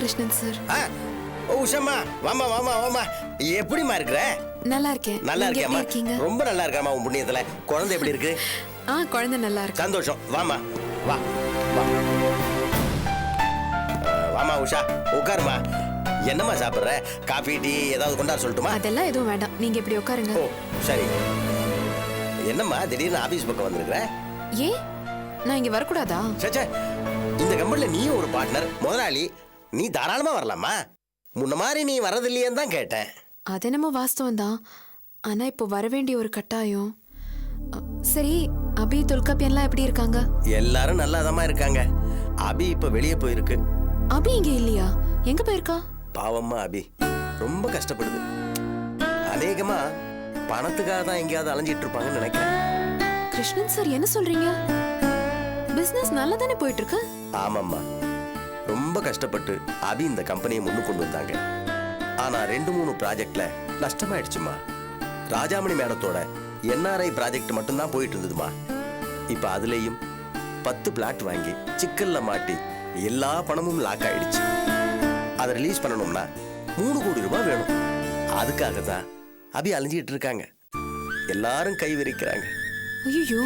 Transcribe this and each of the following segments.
Krishnan sir. ஓ உஷாம்மா, வாமா வாமா வாமா. எப்படிமா இருக்கிற? நல்லா இருக்கேன். நல்லா நீங்க எப்படி இருக்கேம்மா. இருக்கீங்க? ரொம்ப நல்லா இருக்கேம்மா உன் புண்ணியத்துல. குழந்தை எப்படி இருக்கு? குழந்தை நல்லா இருக்கு. சந்தோஷம். வாமா வா வா. வாமா உஷா, உட்காருமா. என்னம்மா சாப்பிட்ற? காஃபி டீ ஏதாவது கொண்டாட சொல்லட்டுமா? அதெல்லாம் எதுவும் வேண்டாம், நீங்க இப்படி உட்காருங்க. ஓ சரி. என்னம்மா திடீர்னு ஆபீஸ் பக்கம் வந்திருக்கிற? ஏன் நான் இங்க வரக்கூடாதா? சச்சா, இந்த கம்பெனில நீயும் ஒரு பார்ட்னர், முதலாளி, நீ தாராளமா வரலாமா? முன்ன மாதிரி நீ வரதில்லையேன்னு தான் கேட்டேன். அது என்னமோ வாஸ்தவம் தான், ஆனா இப்போ வர வேண்டிய ஒரு கட்டாயம். சரி, அபி தொல்காப்பியன்லாம் எப்படி இருக்காங்க? எல்லாரும் நல்லாதாம்மா இருக்காங்க. அபி இப்ப வெளியே போயிருக்கு. அபி இங்க இல்லையா? எங்க போயிருக்கா? பாவம்மா அபி ரொம்ப கஷ்டப்படுது. அநேகமா பணத்துக்காக தான் எங்கேயாவது அலைஞ்சிட்டு இருப்பாங்கன்னு நினைக்கிறேன். கிருஷ்ணன் சார் என்ன சொல்றீங்க? பிசினஸ் நல்லா தானே போயிட்டு இருக்கு. ஆமாம்மா, ரொம்ப கஷ்டப்பட்டு அபி இந்த கம்பெனியை முன்னு கொண்டு வந்தாங்க. ஆனா 2-3 ப்ராஜெக்ட்ல நஷ்டமாயிடுச்சுமா. ராஜாமணி மேடத்தோட NRI ப்ராஜெக்ட் மட்டும்தான் போயிட்டு இருந்ததுமா. இப்ப அதுலயும் 10 பிளாட் வாங்கி சிக்கல்ல மாட்டி எல்லா பணமும் லாக் ஆயிடுச்சு. அதை ரிலீஸ் பண்ணணும்னா 3 கோடி ரூபாய் வேணும். அதுக்காக தான் அபி அலைஞ்சிட்டு இருக்காங்க. எல்லாரும் கை விரிக்கிறாங்க. ஐயோ,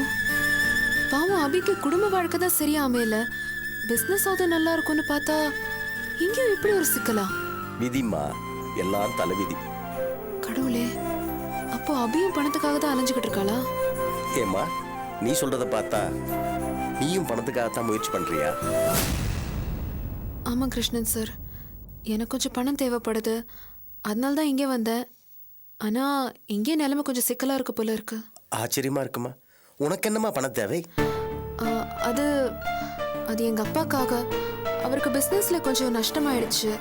பாவம் அபிக்கு குடும்ப வாழ்க்கை தான் சரியா அமையல. பிசினஸ் ஆவது நல்லா இருக்கும்னு பார்த்தா இங்கேயும் இப்படி ஒரு சிக்கலா? விதிமா, எல்லாம் தலைவிதி. கடவுளே, அப்போ அபியும் பணத்துக்காக தான் அலைஞ்சுக்கிட்டு இருக்காளா? ஏமா, நீ சொல்றத பார்த்தா நீயும் பணத்துக்காகத்தான் முயற்சி பண்றியா? ஆமா கிருஷ்ணன் சார், எனக்கு கொஞ்சம் பணம் தேவைப்படுது, அதனால தான் இங்கே வந்தேன். ஆனா இங்கே நிலைமை கொஞ்சம் சிக்கலா இருக்கு போல இருக்கு. ஆச்சரியமா இருக்குமா. உனக்கு என்னமா பணம் தேவை? அது அது எங்க அப்பாக்காக. அவருக்கு பிசினஸ்ல கொஞ்சம் நஷ்டமாயிடுச்சு.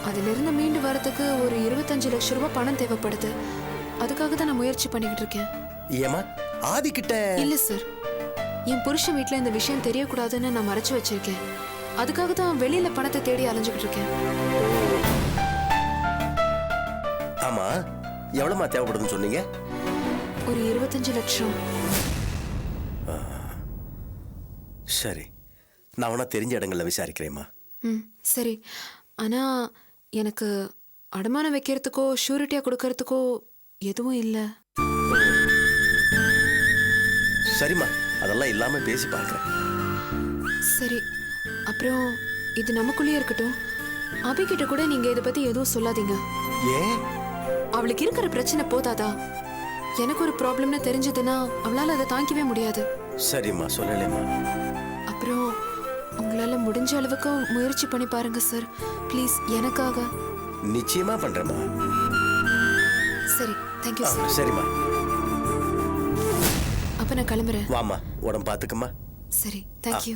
அதிலிருந்து மீண்டு வரதுக்கு ஒரு 25 லட்சம் ரூபாய் பணம் தேவைப்படுது. அதுக்காக தான் நான் முயற்சி பண்ணிக்கிட்டு இருக்கேன். ஏமா, ஆதி கிட்ட? இல்ல சார், என் புருஷன் வீட்டுல இந்த விஷயம் தெரியக்கூடாதுன்னு நான் மறைச்சு வச்சிருக்கேன். அதுக்காக தான் வெளியில பணத்தை தேடி அலைஞ்சுக்கிட்டு இருக்கேன். ஆமா, எவ்வளவுமா தேவைப்படுதுன்னு சொன்னீங்க? ஒரு 25 லட்சம். சரி, நான் உன தெரிஞ்ச இடங்கள்ல விசாரிக்கிறேம்மா. சரி, ஆனா எனக்கு அடமானம் வைக்கிறதுக்கோ ஷூரிட்டியா கொடுக்கறதுக்கோ எதுவும் இல்ல. சரிம்மா, அதெல்லாம் இல்லாம பேசி பார்க்கிறேன். சரி, அப்புறம் இது நமக்குள்ளேயே இருக்கட்டும். அபிகிட்ட கூட நீங்க இதை பத்தி எதுவும் சொல்லாதீங்க. ஏன்? அவளுக்கு இருக்கிற பிரச்சனை போதாதா? எனக்கு ஒரு ப்ராப்ளம்னு தெரிஞ்சதுன்னா அவளால அதை தாங்கிக்கவே முடியாது. சரிம்மா, சொல்லலேம்மா. அப்புறம் உங்களால முடிஞ்ச அளவுக்கு முயற்சி பண்ணி பாருங்க சார், ப்ளீஸ், எனக்காக. நிச்சயமா பண்றேம்மா. சரி, தேங்க்யூ சார். சரிம்மா, அப்ப நான் கிளம்புறேன். வாமா, உடம்பு பாத்துக்கம்மா. சரி, தேங்க்யூ.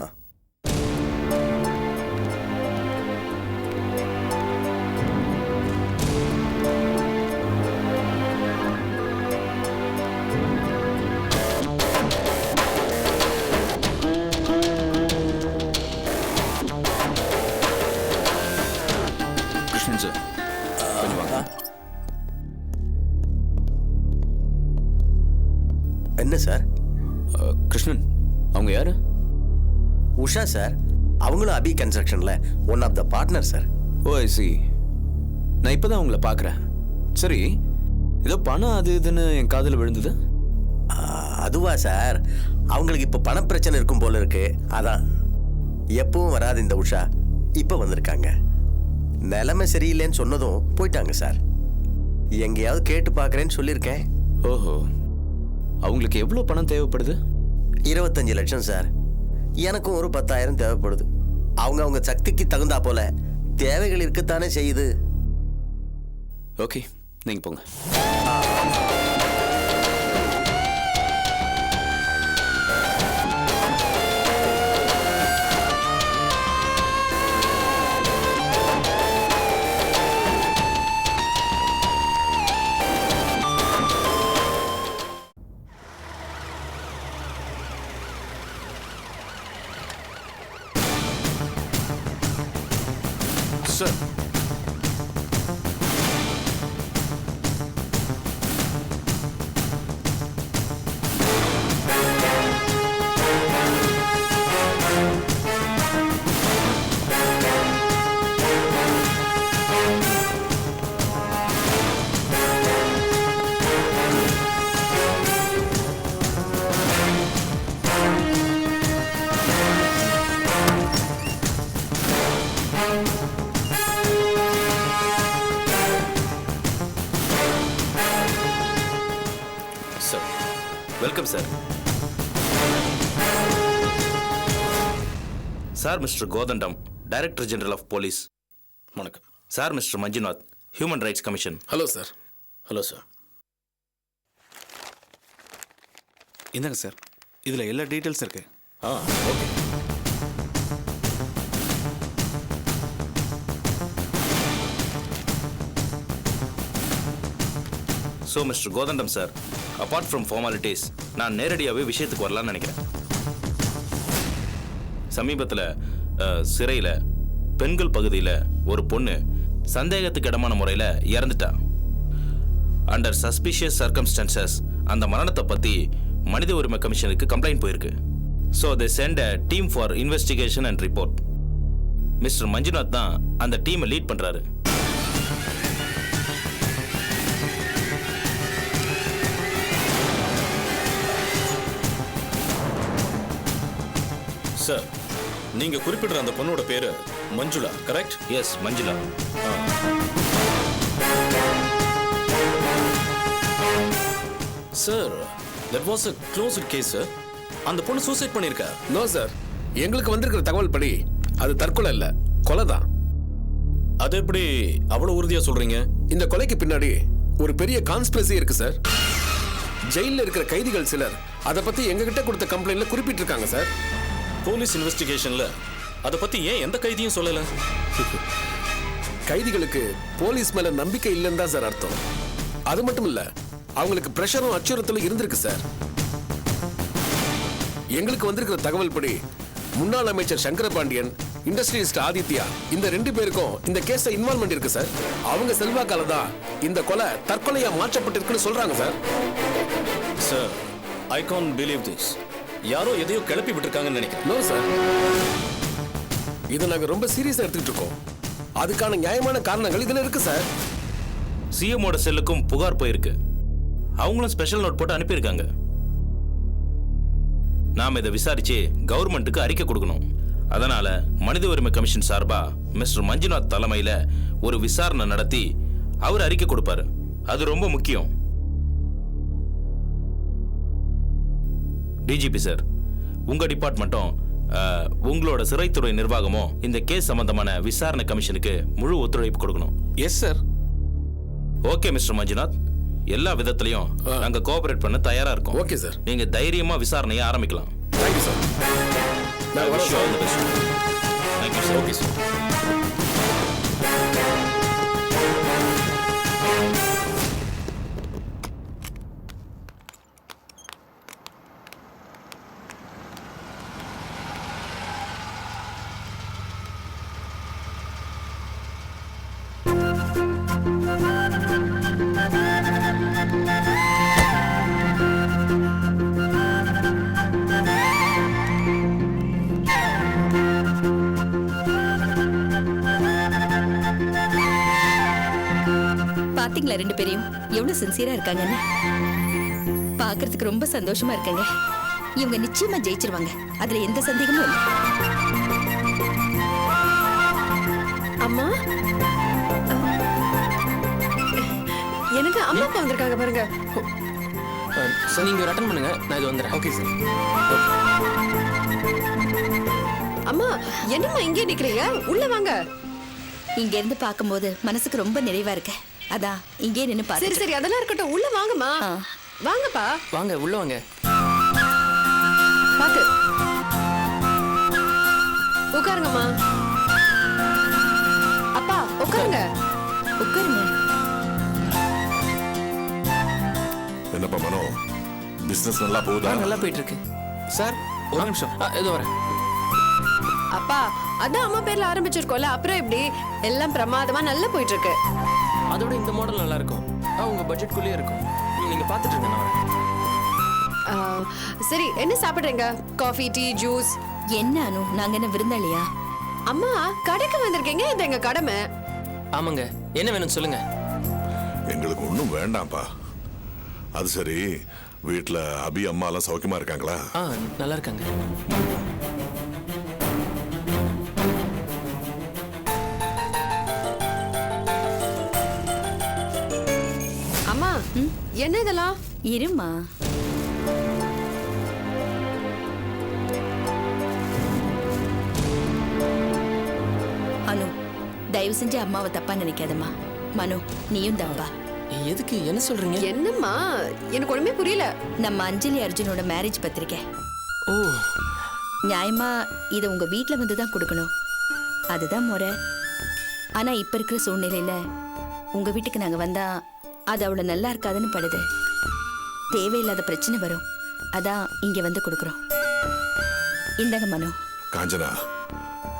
என்ன சார்? கிருஷ்ணன், அவங்க யாரு? உஷா சார், அவங்களும் அபி கன்ஸ்ட்ரக்ஷன்ல one of the partner sir. Oh I see. நான் இப்பதான் அவங்கள பார்க்குறேன். சரி, ஏதோ பணம் அது இதுன்னு என் காதில் விழுந்தது. அதுவா சார், அவங்களுக்கு இப்போ பண பிரச்சனை இருக்கும் போல இருக்கு. அதான் எப்பவும் வராது இந்த உஷா இப்போ வந்திருக்காங்க. நிலைமை சரியில்லைன்னு சொன்னதும் போயிட்டாங்க சார். எங்கேயாவது கேட்டு பார்க்குறேன்னு சொல்லியிருக்கேன். ஓஹோ, அவங்களுக்கு எவ்வளோ பணம் தேவைப்படுது? 25 லட்சம் சார். எனக்கும் ஒரு 10,000 தேவைப்படுது. அவங்க சக்திக்கு தகுந்தா போல தேவைகள் இருக்கத்தானே செய்யுது. ஓகே, நீங்க போங்க. Sir, welcome sir. Sir mister Kothandam, director general of police. வணக்கம் sir mister Manjunath, human rights commission. Hello sir. Hello sir. இந்தாங்க சார், இதில் எல்லா டீட்டெயில்ஸ் இருக்கு. Okay. So mister Kothandam sir, apart from formalities, நான் நேரடியாகவே விஷயத்துக்கு வரலான்னு நினைக்கிறேன். சமீபத்தில் சிறையில் பெண்கள் பகுதியில் ஒரு பொண்ணு சந்தேகத்துக்கு இடமான முறையில் இறந்துட்டா. அண்டர் சஸ்பிஷியஸ் சர்க்கம்ஸ்டன்சஸ் அந்த மரணத்தை பற்றி மனித உரிமை கமிஷனுக்கு கம்ப்ளைண்ட் போயிருக்கு. So they send a team for investigation and report. Mister Manjunath தான் அந்த டீமை லீட் பண்ணுறாரு. சார், நீங்க குறிப்பிடுற அந்த பொண்ணோட பேரு Manjula, correct? Yes, Manjula. Sir, that was a closed case, sir. அந்த பொண்ணு சூசைட் பண்ணிருக்கா? நோ சார், எங்களுக்கு வந்திருக்கிற தகவல் படி அது தற்கொலை இல்ல, கொலை தான். அது எப்படி அவ்வளவு உறுதியா சொல்றீங்க? இந்த கொலைக்கு பின்னாடி ஒரு பெரிய கான்ஸ்பிரசி இருக்கு சார். ஜெயிலில் இருக்கிற கைதிகள் சிலர் அதை பத்தி எங்ககிட்ட கொடுத்த கம்ப்ளைண்ட்ல குறிப்பிட்டிருக்காங்க சார். போலீஸ் இன்வெஸ்டிகேஷன்ல அதை பத்தி ஏன் எந்த கைதியும் சொல்லல? கைதிகளுக்கு போலீஸ் மேல நம்பிக்கை இல்லைன்னு தான் சார் அர்த்தம். அது மட்டும் இல்ல, அவங்களுக்கு பிரஷரும் அச்சுறுத்தலும் இருந்திருக்கு சார். எங்களுக்கு வந்திருக்கிற தகவல் படி முன்னாள் அமைச்சர் சங்கரபாண்டியன், இண்டஸ்ட்ரியலிஸ்ட் ஆதித்யா, இந்த 2 பேருக்கும் இந்த கேஸ்ல இன்வால்வ்மெண்ட் இருக்கு சார். அவங்க செல்வாக்கால தான் இந்த கொலை தற்கொலையா மாற்றப்பட்டிருக்குன்னு சொல்றாங்க sir. Sir, I can't believe this. யாரோ எதையோ கிளப்பி விட்டுருக்காங்கன்னு நினைக்கிறேன். நோ சார், இதை நாங்க ரொம்ப சீரியஸா எடுத்துக்கிட்டு இருக்கோம். அதுக்கான நியாயமான காரணங்கள் இதுல இருக்கு சார். சிஎம்மோட செல்லுக்கும் புகார் போயிருக்கு. அவங்களும் ஸ்பெஷல் நோட் போட்டு அனுப்பியிருக்காங்க. நாம் இதை விசாரிச்சு கவர்மெண்ட்டுக்கு அறிக்கை கொடுக்கணும். அதனால மனித உரிமை கமிஷன் சார்பா மிஸ்டர் மஞ்சுநாத் தலைமையில ஒரு விசாரணை நடத்தி அவர் அறிக்கை கொடுப்பாரு. அது ரொம்ப முக்கியம். டிஜிபி சார், உங்க டிபார்ட்மெண்ட்டும் உங்களோட சிறைத்துறை நிர்வாகமும் இந்த கேஸ் சம்பந்தமான விசாரணை கமிஷனுக்கு முழு ஒத்துழைப்பு கொடுக்கணும். Yes sir. Okay mister Manjunath, எல்லா விதத்திலையும் நாங்க கோஆபரேட் பண்ண தயாரா இருக்கோம். Okay sir. நீங்க தைரியமா விசாரணையை ஆரம்பிக்கலாம். Thank you sir. நான் வரேன் sir. Thank you sir. Okay sir. பாத்தீங்களா 2 பேரையும் எவ்வளவு சின்சியரா இருக்காங்கன்னு? பாக்குறதுக்கு ரொம்ப சந்தோஷமா இருக்காங்க. இவங்க நிச்சயமா ஜெயிச்சிருவாங்க, அதுல எந்த சந்தேகமும் இல்லை. அம்மா, எனக்கு அம்மா அப்பா வந்திருக்காங்க பாருங்க. சார், நீங்க ஒரு அட்டன் பண்ணுங்க, நான் இது வந்துடுறேன். Okay sir. அம்மா, என்னம்மா இங்கே நிக்கிறீங்க? உள்ள வாங்க. இங்க இருந்து பாக்கும்போது மனசுக்கு ரொம்ப நிறைவா இருக்கு. அதான் இங்கே நின்னு சரி பாத்து. சரி, அதெல்லாம் இருக்கட்டும், உள்ள வாங்கம்மா. வாங்கப்பா. வாங்க, உள்ள வாங்க. பாத்து உட்காருங்கம்மா. அப்பா உட்காருங்க. உட்காருங்க. என்னப்பா மனோ, பிசினஸ் நல்லா போகுதா? நல்லா போயிட்டு இருக்கு சார், ஒரு நிமிஷம். ஏதோ வரேன். அப்பா, அதான் அம்மா பேர்ல ஆரம்பிச்சிருக்கோம்ல, அப்புறம் எப்படி? எல்லாம் பிரமாதமா நல்லா போயிட்டு இருக்கு. அதோட இந்த மாடல் நல்லா இருக்கும். உங்க பட்ஜெட்குள்ளேயே இருக்கும். நீங்க பாத்துட்டு இருங்க, நான் வரேன். சரி, என்ன சாப்பிடுறீங்க? Coffee, tea, juice? என்ன அனு, நாங்க என்ன விருந்தாளியா? அம்மா, கடைக்கு வந்திருக்கீங்க, இது எங்க கடமை. ஆமாங்க, என்ன வேணும் சொல்லுங்க. எங்களுக்கு ஒன்றும் வேண்டாம்ப்பா. அது சரி, வீட்டில் அபி அம்மா எல்லாம் சௌக்கியமா இருக்காங்களா? நல்லா இருக்காங்க. அம்மா, என்ன இதெல்லாம்? இருமா. தயவு செஞ்சு அம்மாவை தப்பா நினைக்காதம்மா. மனோ, நீயும் தான்பா. எதுக்கு என்ன சொல்றீங்க? என்னம்மா எனக்கு ஒண்ணுமே புரியல. நம்ம அஞ்சலி அர்ஜுனோட மேரேஜ் பத்திரிக்கை. ஓ, நியாயமா இதை உங்க வீட்ல வந்து தான் கொடுக்கணும், அதுதான் முறை. ஆனா இப்ப இருக்கிற சூழ்நிலையில உங்க வீட்டுக்கு நாங்க வந்தா அது அவ்வளவு நல்லா இருக்காதுன்னு படுது. தேவையில்லாத பிரச்சனை வரும், அதான் இங்க வந்து கொடுக்குறோம். இந்தாங்க மனோ. காஞ்சனா,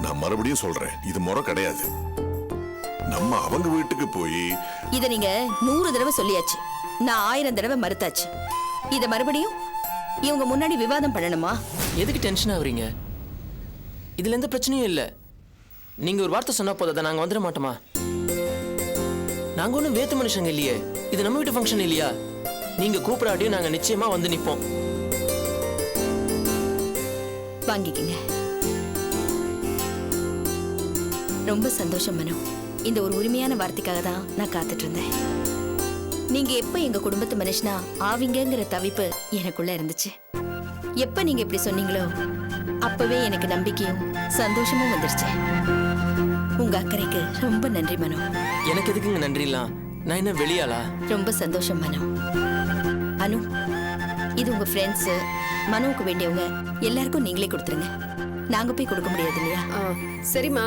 நான் மறுபடியும் சொல்றேன், இது முறை கிடையாது. நம்ம அவங்க வீட்டுக்கு போய் இத நீங்க 100 தடவை சொல்லியாச்சு, நான் 1000 தடவை மறுத்தாச்சு. இத மறுபடியும் இவங்க முன்னாடி விவாதம் பண்ணணுமா? எதுக்கு டென்ஷன் ஆகுறீங்க? இதுல எந்த பிரச்சனையும் இல்ல. நீங்க ஒரு வார்த்தை சொன்னா போதாதான் நாங்க வந்துட மாட்டோமா? நாங்க ஒன்றும் வேத்து மனுஷங்க இல்லையே, இது நம்ம வீட்டு ஃபங்க்ஷன் இல்லையா? நீங்க கூப்பிடாட்டியும் நாங்க நிச்சயமா வந்து நிப்போம். வாங்கிக்கங்க. ரொம்ப சந்தோஷம் மனோ. இந்த ஒரு உரிமையான வார்த்தைக்காக தான் நான் காத்துட்டு இருந்தேன். நீங்க எப்ப எங்க குடும்பத்து மனுஷனா ஆவீங்கங்கிற தவிப்பு எனக்குள்ள இருந்துச்சு. எப்ப நீங்க இப்படி சொன்னீங்களோ அப்பவே எனக்கு நம்பிக்கையும் சந்தோஷமும் வந்துருச்சு. உங்க அக்கறைக்கு ரொம்ப நன்றி மனோ. எனக்கு எதுக்குங்க நன்றிலாம்? நான் என்ன வெளியாளா? ரொம்ப சந்தோஷம் மனோ. அனு, இது உங்க ஃப்ரெண்ட்ஸ், மனோவுக்கு வேண்டியவங்க எல்லாருக்கும் நீங்களே கொடுத்துருங்க. நாங்க போய் கொடுக்க முடியாது இல்லையா? சரிம்மா.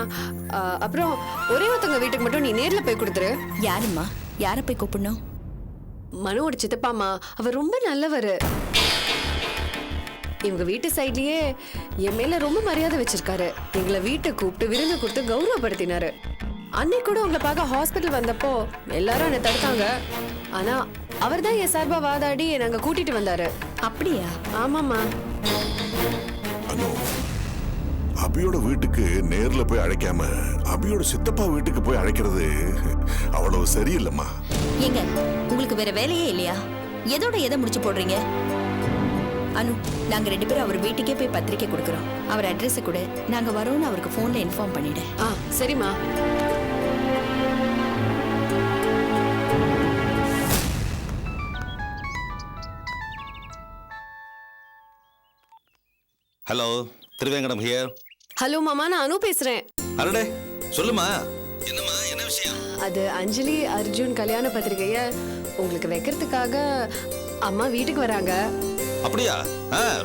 அப்புறம் ஒரே ஒருத்தவங்க வீட்டுக்கு மட்டும் நீ நேர்ல போய் கொடுத்துரு. யாரும்மா? யாரை போய் கூப்பிடணும்? மனோட சித்தப்பாமா, அவர் ரொம்ப நல்லவர். இவங்க வீட்டு சைட்லயே என் மேல ரொம்ப மரியாதை வச்சிருக்காரு. எங்களை வீட்டை கூப்பிட்டு விருந்து கொடுத்து கௌரவப்படுத்தினாரு. அன்னைக்கு கூட உங்களை பார்க்க ஹாஸ்பிட்டல் வந்தப்போ எல்லாரும் என்னை தடுத்தாங்க. ஆனா அவர் தான் என் சார்பா வாதாடி நாங்க கூட்டிட்டு வந்தாரு. அப்படியா? ஆமாம்மா. அனு, அபியோட வீட்டுக்கு நேர்ல போய் அழைக்காம அபியோட சித்தப்பா வீட்டுக்கு போய் அழைக்கிறது அவ்வளவு சரியில்லைம்மா. ஏங்க, உங்களுக்கு வேற வேலையே இல்லையா? எதோட எதை முடிச்சு போடுறீங்க? அனு, நாங்க 2 பேரும் அவர் வீட்டுக்கே போய் பத்திரிக்கை கொடுக்குறோம். அவர் அட்ரஸ் கூட நாங்க வரோம்னு அவருக்கு போன்ல இன்ஃபார்ம் பண்ணிடு. சரிம்மா. Hello, Thiruvengadam here. ஹலோ மாமா, நான் அனு பேசுறேன். அரடே, சொல்லுமா. என்னம்மா, என்ன விஷயம்? அது அஞ்சலி அர்ஜுன் கல்யாண பத்திரிகைய உங்களுக்கு வைக்கிறதுக்காக அம்மா வீட்டுக்கு வராங்க. அப்படியா?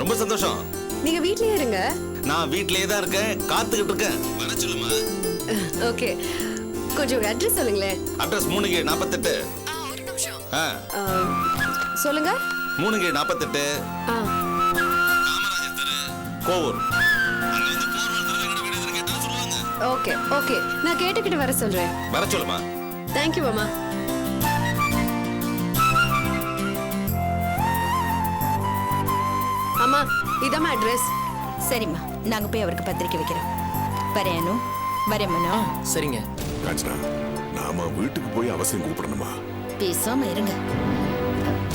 ரொம்ப சந்தோஷம். நீங்க வீட்லயே இருங்க. நான் வீட்லயே தான் இருக்கேன், காத்துக்கிட்டு இருக்கேன். வர சொல்லுமா. ஓகே, கொஞ்சம் ஒரு அட்ரஸ் சொல்லுங்களேன். Address 3K48. ஒரு நிமிஷம். சொல்லுங்க. 3K48, காமராஜர் தெரு, கோவூர். அங்க வந்து போர்வல் திருவேங்கடம் வீடு எதுன்னு கேட்டா சொல்லுவாங்க. ஓகே ஓகே, நான் கேட்டுக்கிட்டு வர சொல்றேன். வர சொல்லுமா. தேங்க்யூ மாமா. அம்மா, இதாம்மா அட்ரஸ். சரிம்மா, நாங்க போய் அவருக்கு பத்திரிக்கை வைக்கிறோம். வரேன் அனு. வரேன் மனோ. சரிங்க. காஞ்சனா, நாம வீட்டுக்கு போய் அவசியம் கூப்பிடணுமா? பேசாம இருங்க.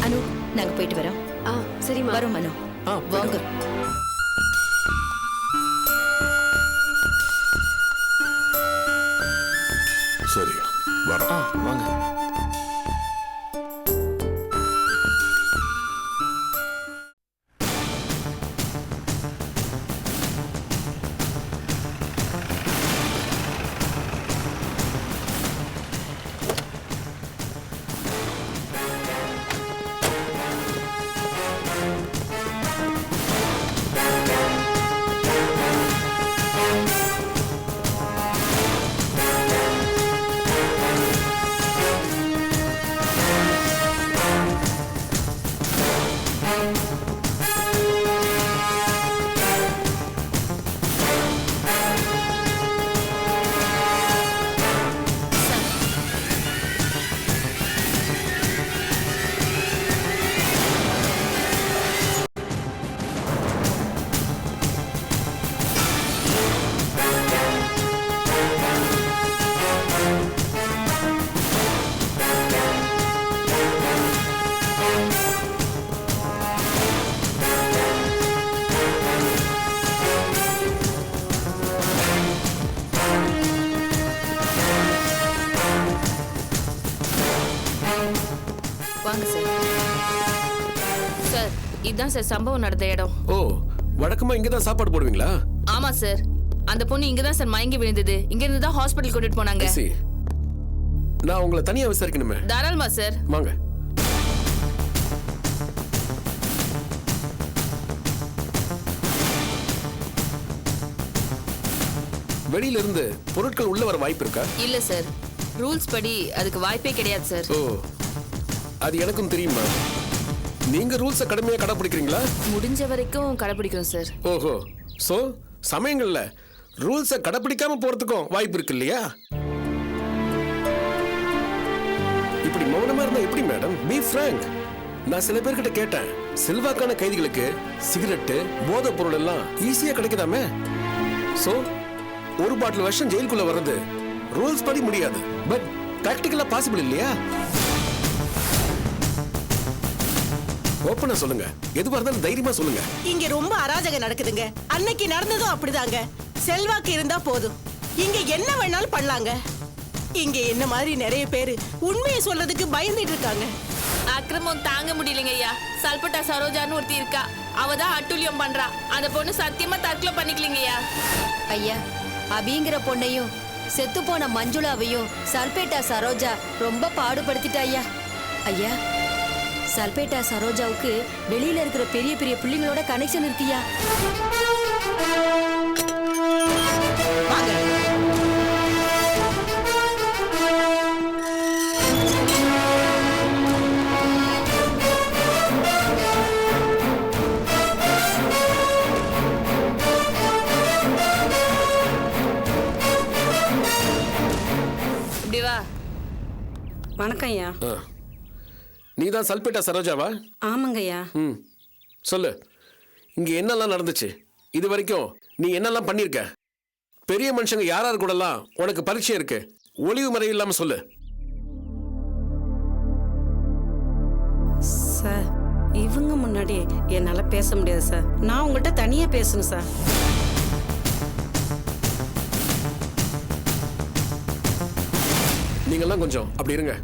அனு, நாங்க போயிட்டு வரோம். சரிம்மா. வரோம் மனோ. வாங்க. சரி, வரோம். வாங்க. வாங்க சார். சார், இதுதான் சார் சம்பவம் நடந்த இடம். ஓ, வழக்கமா இங்க தான் சாப்பாடு போடுவீங்களா? ஆமா சார். அந்த பொண்ணு இங்க தான் சார் மயங்கி விழுந்தது. இங்க இருந்து தான் ஹாஸ்பிடல் கூட்டிட்டு போனாங்க. சரி, நான் உங்களை தனியா விசாரிக்கணுமே. தாராளமா சார். வாங்க. வெளியில இருந்து பொருட்கள் உள்ள வர வாய்ப்பு இருக்கா? இல்ல சார், ரூல்ஸ் படி அதுக்கு வாய்ப்பே கிடையாது சார். ஓ, அது எனக்கும் தெரியுமா. நீங்க ரூல்ஸை கடுமையா கடைபிடிக்கிறீங்களா? முடிஞ்ச வரைக்கும் கடைபிடிக்கிறோம் சார். ஓஹோ, சோ சமயங்கள்ல ரூல்ஸை கடைபிடிக்காம போறதுக்கும் வாய்ப்பு இருக்கு இல்லையா? இப்படி மௌனமா இருந்தா எப்படி மேடம்? Be frank. நான் சில பேர்கிட்ட கேட்டேன், செல்வாக்கான கைதிகளுக்கு சிகரெட்டு, போதைப் பொருள் எல்லாம் ஈஸியா கிடைக்குதாமே. சோ ஒரு பாட்டில் வருஷம் ஜெயிலுக்குள்ள வர்றது ரூல்ஸ் படி முடியாது, பட் பிராக்டிகலா பாசிபிள் இல்லையா? ஓப்பனா சொல்லுங்க, எதுவா இருந்தாலும் தைரியமா சொல்லுங்க. இங்க ரொம்ப அராஜகம் நடக்குதுங்க. அன்னைக்கு நடந்ததும் அப்படிதாங்க. செல்வாக்கு இருந்தா போதும், இங்க என்ன வேணாலும் பண்ணலாங்க. இங்க என்ன மாதிரி நிறைய பேரு உண்மையை சொல்றதுக்கு பயந்துட்டு இருக்காங்க. அக்கிரமம் தாங்க முடியலங்க ஐயா. சல்பட்டா சரோஜான்னு ஒருத்தி இருக்கா, அவ தான் அட்டுழியம் பண்றா. அந்த பொண்ணு சத்தியமா தற்கொலை பண்ணிக்கலங்க ஐயா. ஐயா, அபிங்கிற பொண்ணையும் செத்து போன மஞ்சுளாவையும் சல்பேட்டா சரோஜா ரொம்ப பாடுபடுத்திட்டா ஐயா. ஐயா, சல்பேட்டா சரோஜாவுக்கு வெளியில இருக்கிற பெரிய பெரிய பிள்ளைங்களோட கனெக்ஷன் இருக்குயா. இப்படி வா. வணக்கம் ஐயா. நீ தான் சல்பேட்டா சரோஜாவா? ஆமாங்க ஐயா. ம், சொல்லு, இங்க என்னெல்லாம் நடந்துச்சு? இது வரைக்கும் நீ என்னெல்லாம் பண்ணிருக்க? பெரிய மனுஷங்க யாராரு கூடலாம் உனக்கு பரீட்சை இருக்கு? ஒளிவு மறை இல்லாம சொல்லு. சார், இவங்க முன்னாடி என்னால பேச முடியாது சார். நான் உங்கள்கிட்ட தனியா பேசணும் சார். நீங்கெல்லாம் கொஞ்சம் அப்படி இருங்க.